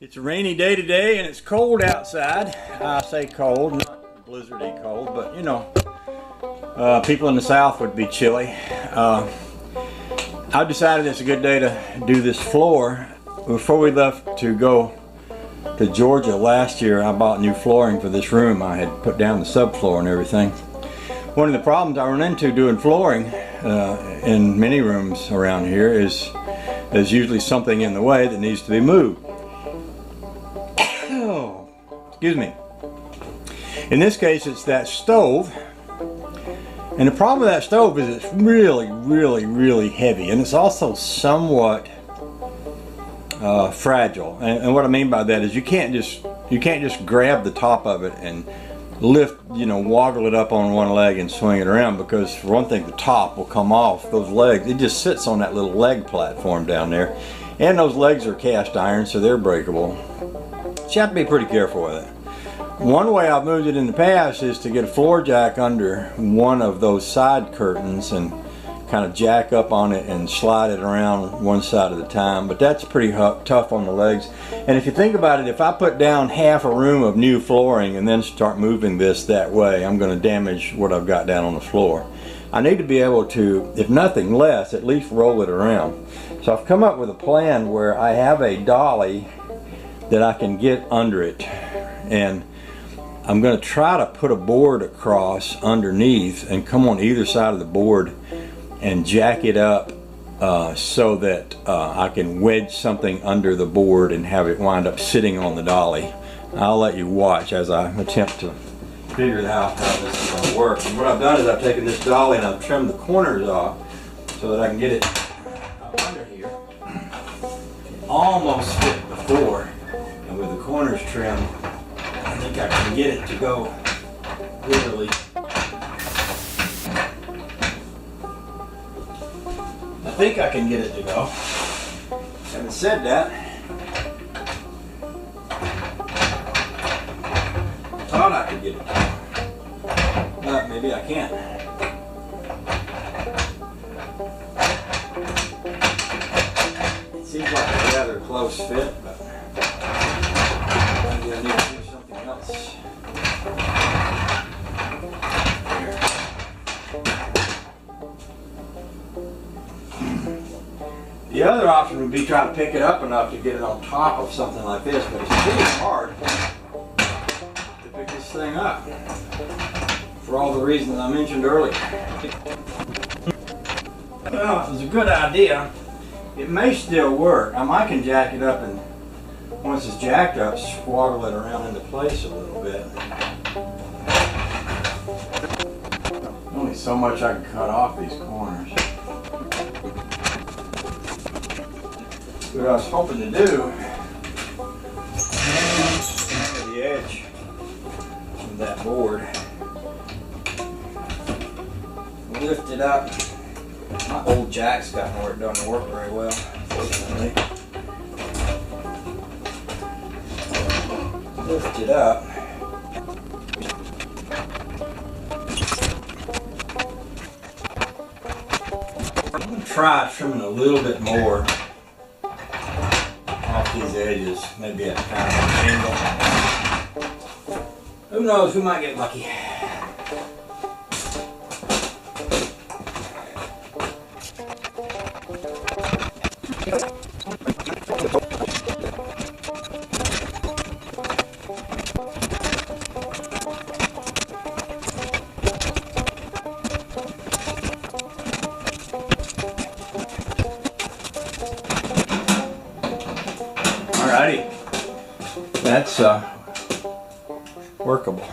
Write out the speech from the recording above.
It's a rainy day today and it's cold outside. I say cold, not blizzardy cold, but you know, people in the south would be chilly. I decided it's a good day to do this floor. Before we left to go to Georgia last year, I bought new flooring for this room. I had put down the subfloor and everything. One of the problems I run into doing flooring in many rooms around here is there's usually something in the way that needs to be moved. Oh, excuse me. In this case, it's that stove. And the problem with that stove is it's really heavy, and it's also somewhat fragile. And what I mean by that is you can't just grab the top of it and lift, woggle it up on one leg and swing it around, because for one thing, the top will come off. Those legs, it just sits on that little leg platform down there, and those legs are cast iron, so they're breakable. So you have to be pretty careful with it. One way I've moved it in the past is to get a floor jack under one of those side curtains and kind of jack up on it and slide it around one side at a time, but that's pretty tough on the legs. And if you think about it, if I put down half a room of new flooring and then start moving this that way, I'm going to damage what I've got down on the floor. I need to be able to, if nothing less, at least roll it around. So I've come up with a plan where I have a dolly that I can get under it, and I'm going to try to put a board across underneath and come on either side of the board and jack it up so that I can wedge something under the board and have it wind up sitting on the dolly. I'll let you watch as I attempt to figure out how this is going to work. And what I've done is I've taken this dolly and I've trimmed the corners off so that I can get it up under here. Almost fit the floor, and with the corners trimmed, I think I can get it to go literally. I think I can get it to go. Having said that, I thought I could get it to go. But maybe I can't. It seems like a rather close fit, but maybe I need to do something else. The other option would be try to pick it up enough to get it on top of something like this, but it's pretty hard to pick this thing up for all the reasons I mentioned earlier. Well, it was a good idea. It may still work. I can jack it up, and once it's jacked up, squaggle it around into place a little bit. Only so much I can cut off these corners. What I was hoping to do is the edge of that board, lift it up. My old jack's gotten where it doesn't work very well, unfortunately. Lift it up. I'm going to try trimming a little bit more off these edges, maybe at kind of an angle. Who knows, we might get lucky. Alrighty, that's workable.